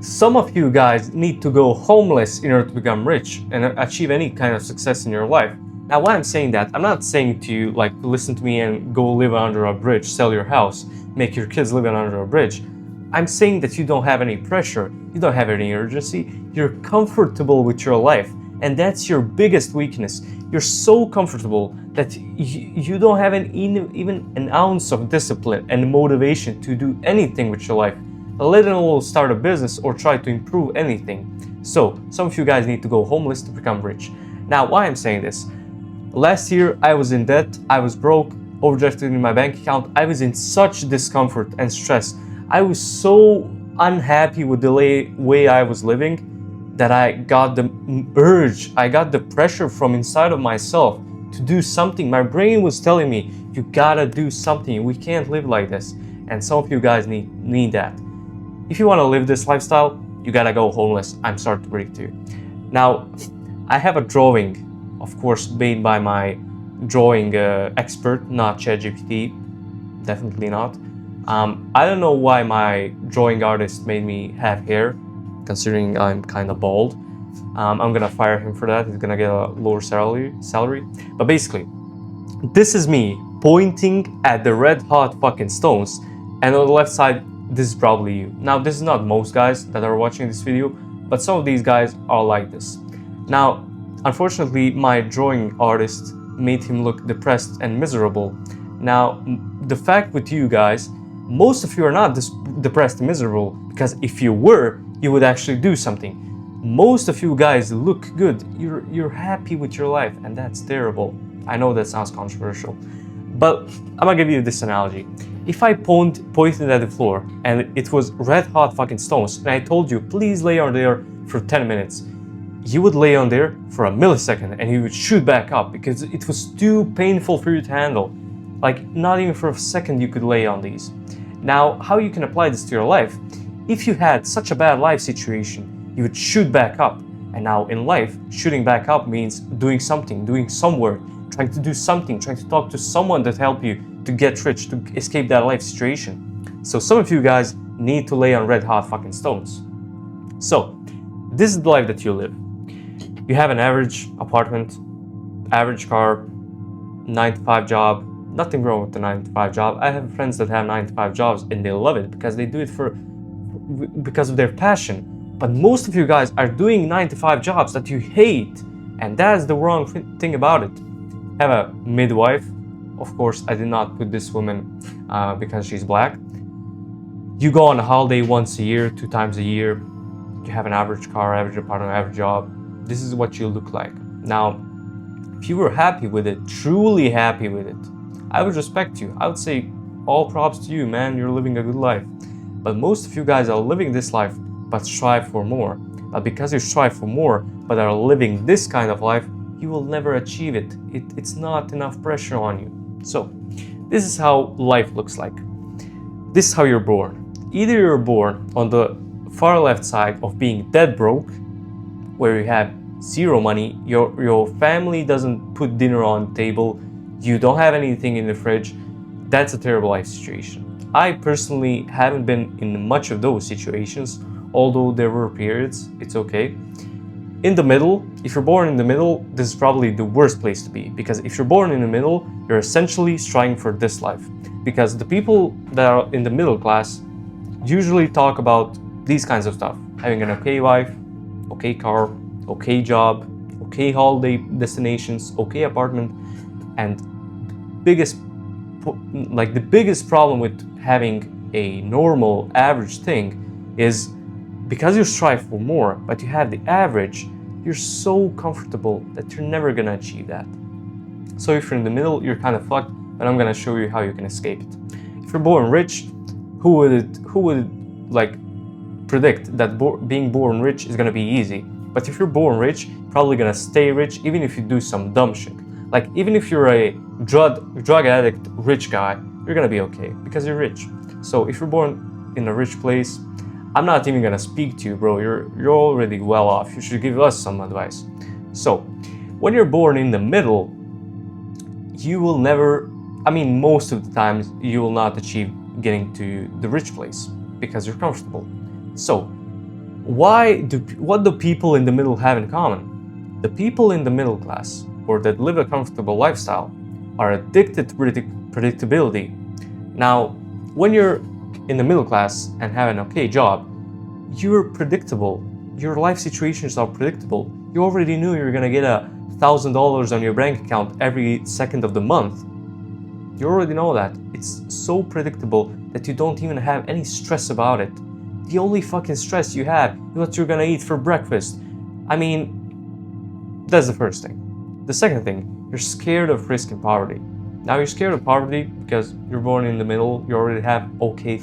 Some of you guys need to go homeless in order to become rich and achieve any kind of success in your life. Now, why I'm saying that, I'm not saying to you like to listen to me and go live under a bridge, sell your house, make your kids live under a bridge. I'm saying that you don't have any pressure, you don't have any urgency, you're comfortable with your life, and that's your biggest weakness. You're so comfortable that you don't have even an ounce of discipline and motivation to do anything with your life, let alone start a business or try to improve anything. So, some of you guys need to go homeless to become rich. Now, why I'm saying this? Last year, I was in debt, I was broke, overdrafted in my bank account, I was in such discomfort and stress. I was so unhappy with the way I was living that I got the urge, I got the pressure from inside of myself to do something. My brain was telling me, you gotta do something, we can't live like this. And some of you guys need that. If you wanna live this lifestyle, you gotta go homeless. I'm sorry to break to you. Now, I have a drawing, of course, made by my drawing expert, not ChatGPT, definitely not. I don't know why my drawing artist made me have hair, considering I'm kind of bald. I'm gonna fire him for that. He's gonna get a lower salary. But basically, this is me pointing at the red hot fucking stones, and on the left side, this is probably you. Now, this is not most guys that are watching this video, but some of these guys are like this. Now, unfortunately, my drawing artist made him look depressed and miserable. Now, the fact with you guys, most of you are not depressed and miserable, because if you were, you would actually do something. Most of you guys look good. You're happy with your life, and that's terrible. I know that sounds controversial, but I'm gonna give you this analogy. If I pointed at the floor and it was red hot fucking stones, and I told you, please lay on there for 10 minutes, you would lay on there for a millisecond and you would shoot back up because it was too painful for you to handle. Like, not even for a second you could lay on these. Now, how you can apply this to your life? If you had such a bad life situation, you would shoot back up. And now in life, shooting back up means doing something, doing some work, trying to do something, trying to talk to someone that help you to get rich, to escape that life situation. So some of you guys need to lay on red hot fucking stones. So, this is the life that you live. You have an average apartment, average car, 9-to-5 job. Nothing wrong with the 9-to-5 job. I have friends that have 9-to-5 jobs and they love it because they do it because of their passion. But most of you guys are doing 9-to-5 jobs that you hate, and that's the wrong thing about it. Have a midwife. Of course, I did not put this woman because she's black. You go on a holiday once a year, 2 times a year. You have an average car, average apartment, average job. This is what you look like. Now, if you were happy with it, truly happy with it, I would respect you. I would say, all props to you, man, you're living a good life. But most of you guys are living this life, but strive for more. But because you strive for more, but are living this kind of life, you will never achieve it. It's not enough pressure on you. So, this is how life looks like. This is how you're born. Either you're born on the far left side of being dead broke, where you have zero money, your family doesn't put dinner on the table, you don't have anything in the fridge. That's a terrible life situation. I personally haven't been in much of those situations, although there were periods. It's okay. In the middle, if you're born in the middle, this is probably the worst place to be, because if you're born in the middle, you're essentially striving for this life. Because the people that are in the middle class usually talk about these kinds of stuff: having an okay wife, okay car, okay job, okay holiday destinations, okay apartment. And the biggest problem with having a normal average thing is, because you strive for more, but you have the average, you're so comfortable that you're never gonna achieve that. So if you're in the middle, you're kind of fucked, and I'm gonna show you how you can escape it. If you're born rich, who would like predict that being born rich is gonna be easy? But if you're born rich, you're probably gonna stay rich even if you do some dumb shit. Like, even if you're a drug addict rich guy, you're gonna be okay because you're rich. So if you're born in a rich place, I'm not even gonna speak to you, bro. You're already well off. You should give us some advice. So when you're born in the middle, you will never, most of the times, you will not achieve getting to the rich place because you're comfortable. So What do people in the middle have in common? The people in the middle class, or that live a comfortable lifestyle, are addicted to predictability. Now, when you're in the middle class and have an okay job, you're predictable. Your life situations are predictable. You already knew you're gonna get $1,000 on your bank account every second of the month. You already know that. It's so predictable that you don't even have any stress about it. The only fucking stress you have is what you're gonna eat for breakfast. I mean, that's the first thing. The second thing, you're scared of risk and poverty. Now you're scared of poverty because you're born in the middle, you already have okay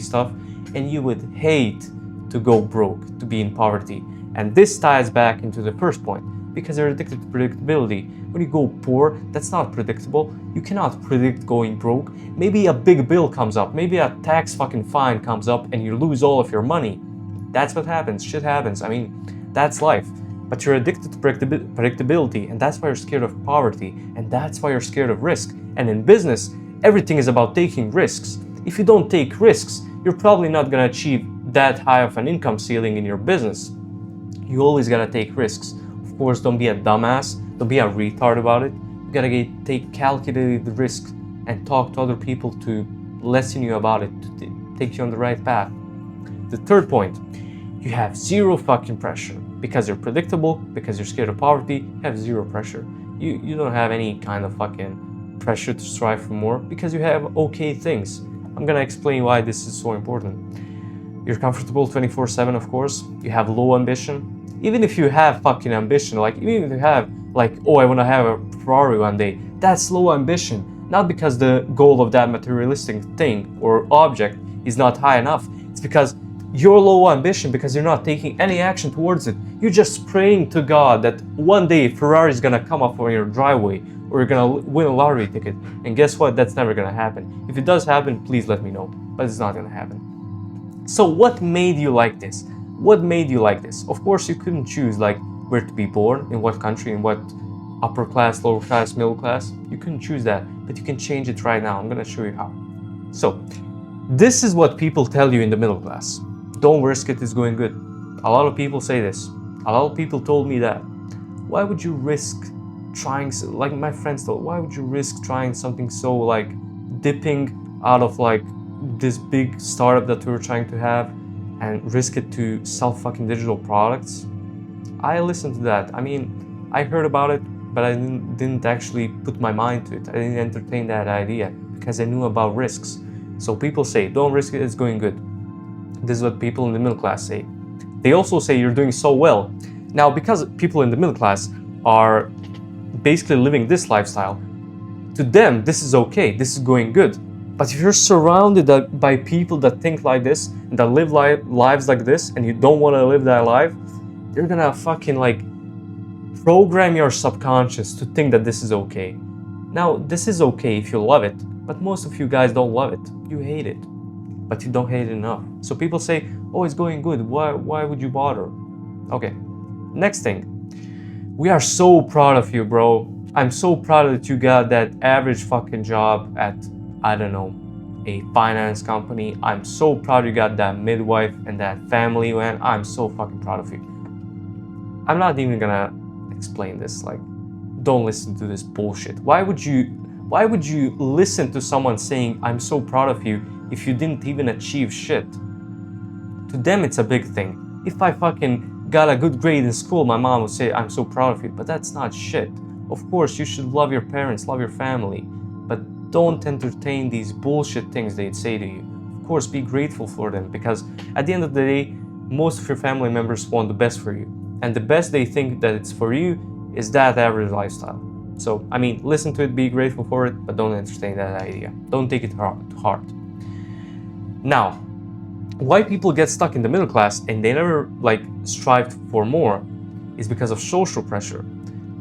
stuff, and you would hate to go broke, to be in poverty. And this ties back into the first point, because you're addicted to predictability. When you go poor, that's not predictable. You cannot predict going broke. Maybe a big bill comes up, maybe a tax fucking fine comes up and you lose all of your money. That's what happens, shit happens. I mean, that's life. But you're addicted to predictability, and that's why you're scared of poverty, and that's why you're scared of risk. And in business, everything is about taking risks. If you don't take risks, you're probably not gonna achieve that high of an income ceiling in your business. You always gotta take risks. Of course, don't be a dumbass, don't be a retard about it. You gotta take calculated risks and talk to other people to lessen you about it, to take you on the right path. The third point, you have zero fucking pressure. Because you're predictable, because you're scared of poverty, you have zero pressure. You don't have any kind of fucking pressure to strive for more because you have okay things. I'm gonna explain why this is so important. You're comfortable 24/7, of course. You have low ambition. Even if you have fucking ambition, like even if you have like, oh, I wanna have a Ferrari one day, that's low ambition. Not because the goal of that materialistic thing or object is not high enough. It's because you're low ambition because you're not taking any action towards it. You're just praying to God that one day Ferrari is gonna come up on your driveway or you're gonna win a lottery ticket. And guess what? That's never gonna happen. If it does happen, please let me know. But it's not gonna happen. So what made you like this? What made you like this? Of course, you couldn't choose like where to be born, in what country, in what upper class, lower class, middle class. You couldn't choose that, but you can change it right now. I'm gonna show you how. So this is what people tell you in the middle class. Don't risk it, it's going good. A lot of people say this. A lot of people told me that. Why would you risk trying, like my friends told, why would you risk trying something so like dipping out of like this big startup that we were trying to have and risk it to sell fucking digital products? I listened to that. I mean, I heard about it, but I didn't actually put my mind to it. I didn't entertain that idea because I knew about risks. So people say, don't risk it, it's going good. This is what people in the middle class say. They also say you're doing so well. Now, because people in the middle class are basically living this lifestyle, to them, this is okay, this is going good. But if you're surrounded by people that think like this, and that live lives like this, and you don't want to live that life, they're gonna fucking like program your subconscious to think that this is okay. Now, this is okay if you love it, but most of you guys don't love it. You hate it. But you don't hate it enough. So people say, oh, it's going good. Why would you bother? Okay, next thing. We are so proud of you, bro. I'm so proud that you got that average fucking job at, I don't know, a finance company. I'm so proud you got that midwife and that family, man. I'm so fucking proud of you. I'm not even gonna explain this. Like, don't listen to this bullshit. Why would you listen to someone saying, I'm so proud of you, if you didn't even achieve shit? To them, it's a big thing. If I fucking got a good grade in school, my mom would say, I'm so proud of you, but that's not shit. Of course, you should love your parents, love your family, but don't entertain these bullshit things they'd say to you. Of course, be grateful for them, because at the end of the day, most of your family members want the best for you. And the best they think that it's for you is that average lifestyle. So, I mean, listen to it, be grateful for it, but don't entertain that idea. Don't take it to heart. Now, why people get stuck in the middle class and they never like strive for more is because of social pressure.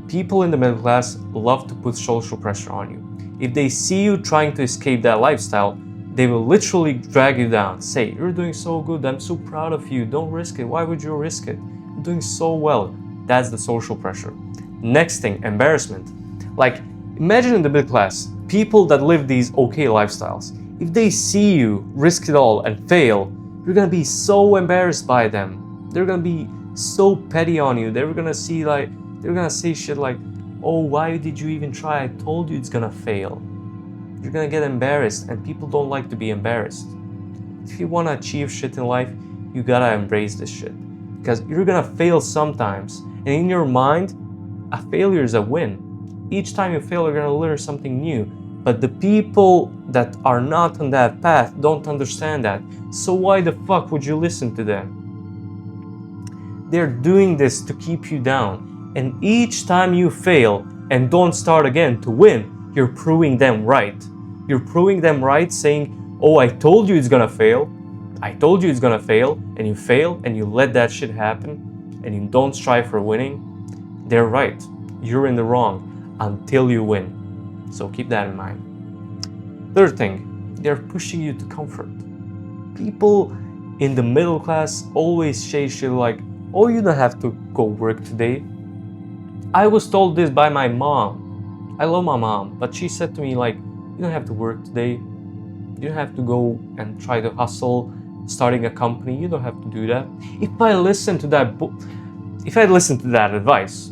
People in the middle class love to put social pressure on you. If they see you trying to escape that lifestyle, they will literally drag you down. Say, you're doing so good, I'm so proud of you, don't risk it. Why would you risk it? You're doing so well. That's the social pressure. Next thing, embarrassment. Like, imagine in the middle class, people that live these okay lifestyles. If they see you risk it all and fail, you're gonna be so embarrassed by them. They're gonna be so petty on you. They're gonna say shit like, oh, why did you even try? I told you it's gonna fail. You're gonna get embarrassed, and people don't like to be embarrassed. If you wanna achieve shit in life, you gotta embrace this shit. Because you're gonna fail sometimes, and in your mind, a failure is a win. Each time you fail, you're gonna learn something new. But the people that are not on that path don't understand that. So why the fuck would you listen to them? They're doing this to keep you down. And each time you fail and don't start again to win, you're proving them right. You're proving them right, saying, oh, I told you it's gonna fail. I told you it's gonna fail, and you fail, and you let that shit happen, and you don't strive for winning. They're right. You're in the wrong until you win. So keep that in mind. Third thing, they're pushing you to comfort. People in the middle class always say shit like, oh, you don't have to go work today. I was told this by my mom. I love my mom, but she said to me like, you don't have to work today. You don't have to go and try to hustle, starting a company. You don't have to do that. If I listened to that advice,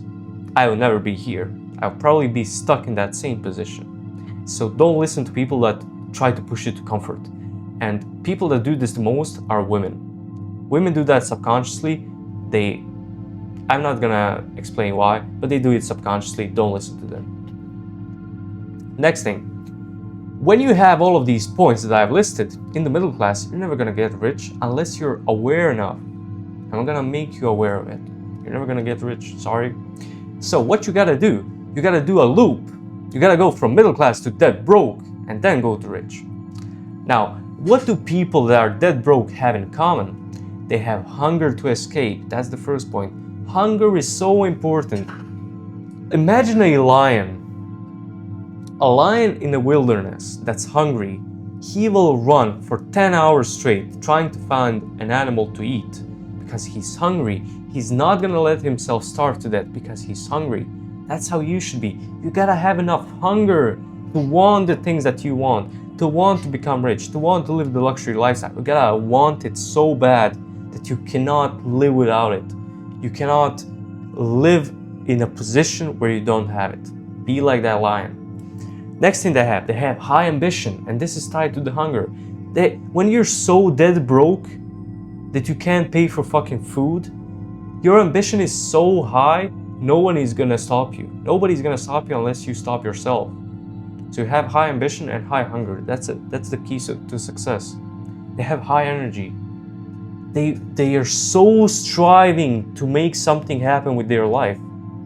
I would never be here. I'll probably be stuck in that same position. So don't listen to people that try to push you to comfort. And people that do this the most are women. Women do that subconsciously. I'm not gonna explain why, but they do it subconsciously. Don't listen to them. Next thing, when you have all of these points that I've listed in the middle class, you're never gonna get rich unless you're aware enough. I'm gonna make you aware of it. You're never gonna get rich, sorry. So what you gotta do a loop. You gotta go from middle class to dead broke and then go to rich. Now, what do people that are dead broke have in common? They have hunger to escape. That's the first point. Hunger is so important. Imagine a lion. A lion in the wilderness that's hungry. He will run for 10 hours straight trying to find an animal to eat because he's hungry. He's not gonna let himself starve to death because he's hungry. That's how you should be. You gotta have enough hunger to want the things that you want, to want to become rich, to want to live the luxury lifestyle. You gotta want it so bad that you cannot live without it. You cannot live in a position where you don't have it. Be like that lion. Next thing they have high ambition, and this is tied to the hunger. When you're so dead broke that you can't pay for fucking food, your ambition is so high, no one is gonna stop you. Nobody's gonna stop you unless you stop yourself. So you have high ambition and high hunger. That's it. That's the key to success. They have high energy. They are so striving to make something happen with their life.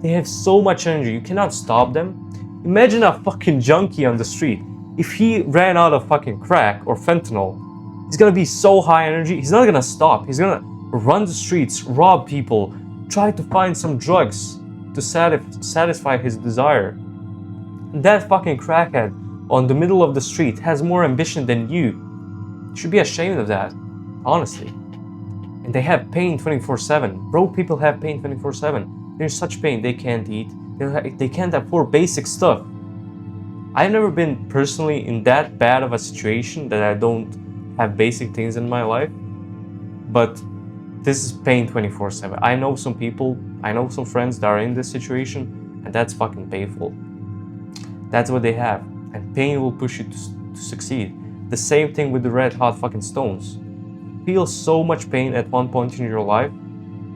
They have so much energy. You cannot stop them. Imagine a fucking junkie on the street. If he ran out of fucking crack or fentanyl, he's gonna be so high energy. He's not gonna stop. He's gonna run the streets, rob people, try to find some drugs to satisfy his desire. That fucking crackhead on the middle of the street has more ambition than you. You should be ashamed of that, honestly. And they have pain 24/7. Broke people have pain 24/7. They're in such pain they can't eat. They can't afford basic stuff. I've never been personally in that bad of a situation that I don't have basic things in my life. But this is pain 24/7. I know some people, I know some friends that are in this situation, and that's fucking painful. That's what they have. And pain will push you to succeed. The same thing with the red hot fucking stones. Feel so much pain at one point in your life,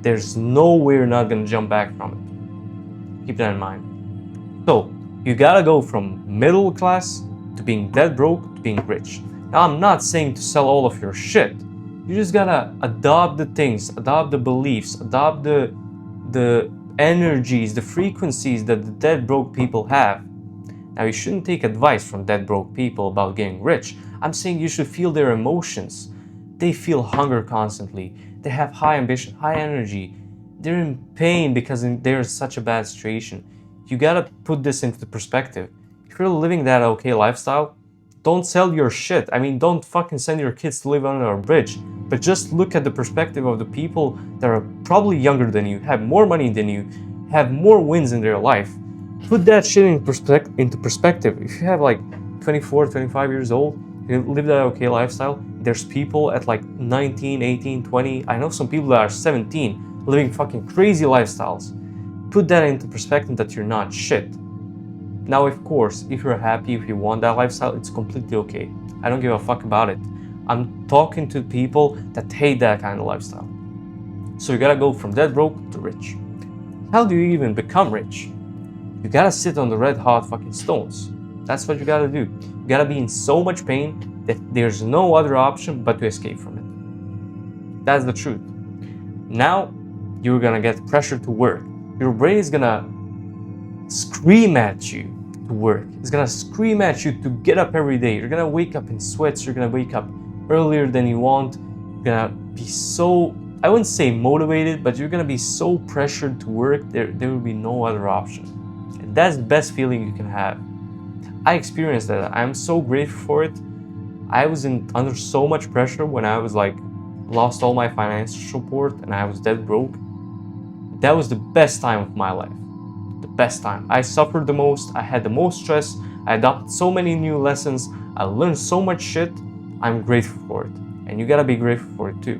there's no way you're not gonna jump back from it. Keep that in mind. So, you gotta go from middle class to being dead broke to being rich. Now, I'm not saying to sell all of your shit. You just gotta adopt the things, adopt the beliefs, adopt the energies, the frequencies that the dead broke people have. Now, you shouldn't take advice from dead broke people about getting rich. I'm saying you should feel their emotions. They feel hunger constantly. They have high ambition, high energy. They're in pain because they're in such a bad situation. You gotta put this into perspective. If you're living that okay lifestyle, don't sell your shit. I mean, don't fucking send your kids to live under a bridge. But just look at the perspective of the people that are probably younger than you, have more money than you, have more wins in their life. Put that shit into perspective. If you have like 24, 25 years old, you live that okay lifestyle, there's people at like 19, 18, 20. I know some people that are 17 living fucking crazy lifestyles. Put that into perspective that you're not shit. Now, of course, if you're happy, if you want that lifestyle, it's completely okay. I don't give a fuck about it. I'm talking to people that hate that kind of lifestyle. So you gotta go from dead broke to rich. How do you even become rich? You gotta sit on the red hot fucking stones. That's what you gotta do. You gotta be in so much pain that there's no other option but to escape from it. That's the truth. Now, you're gonna get pressure to work. Your brain is gonna scream at you to work. It's gonna scream at you to get up every day. You're gonna wake up in sweats. You're gonna wake up earlier than you want. You're gonna be so, I wouldn't say motivated, but you're gonna be so pressured to work. There will be no other option. And that's the best feeling you can have. I experienced that. I'm so grateful for it. I was under so much pressure when I was like, lost all my financial support and I was dead broke. That was the best time of my life. The best time. I suffered the most. I had the most stress. I adopted so many new lessons. I learned so much shit. I'm grateful for it. And you gotta be grateful for it too.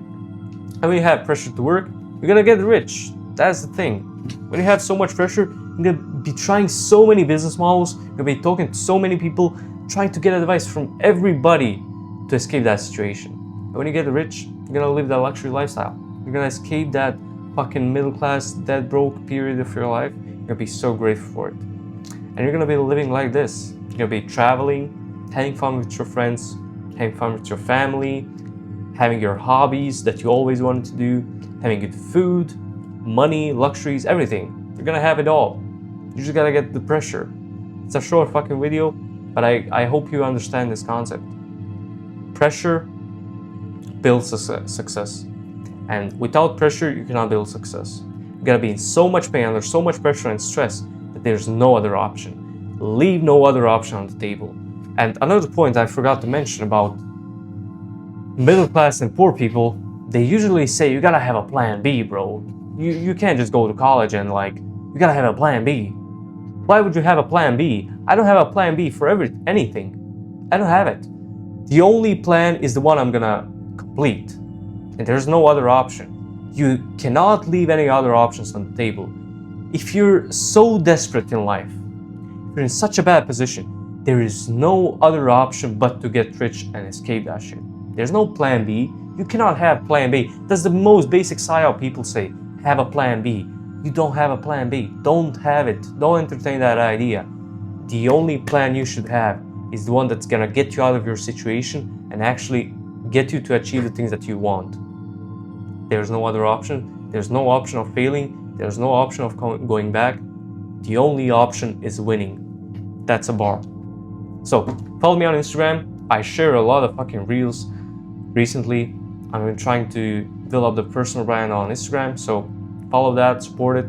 And when you have pressure to work, you're gonna get rich. That's the thing. When you have so much pressure, you're gonna be trying so many business models. You're gonna be talking to so many people, trying to get advice from everybody to escape that situation. And when you get rich, you're gonna live that luxury lifestyle. You're gonna escape that fucking middle class, dead broke period of your life. You're gonna be so grateful for it. And you're gonna be living like this. You're gonna be traveling, having fun with your friends, having fun with your family, having your hobbies that you always wanted to do, having good food, money, luxuries, everything. You're gonna have it all. You just gotta get the pressure. It's a short fucking video, but I hope you understand this concept. Pressure builds success. And without pressure, you cannot build success. You gotta be in so much pain, under so much pressure and stress that there's no other option. Leave no other option on the table. And another point I forgot to mention about middle class and poor people, they usually say you gotta have a plan B, bro. You can't just go to college and like, you gotta have a plan B. Why would you have a plan B? I don't have a plan B for anything. I don't have it. The only plan is the one I'm gonna complete. And there's no other option. You cannot leave any other options on the table. If you're so desperate in life, if you're in such a bad position, there is no other option but to get rich and escape that shit. There's no plan B. You cannot have plan B. That's the most basic psyop people say. Have a plan B. You don't have a plan B. Don't have it. Don't entertain that idea. The only plan you should have is the one that's gonna get you out of your situation and actually get you to achieve the things that you want. There's no other option. There's no option of failing. There's no option of going back. The only option is winning. That's a bar. So follow me on Instagram. I share a lot of fucking reels recently. I've been trying to build up the personal brand on Instagram. So follow that, support it,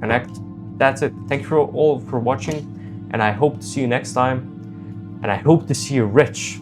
connect. That's it. Thank you all for watching. And I hope to see you next time. And I hope to see you rich.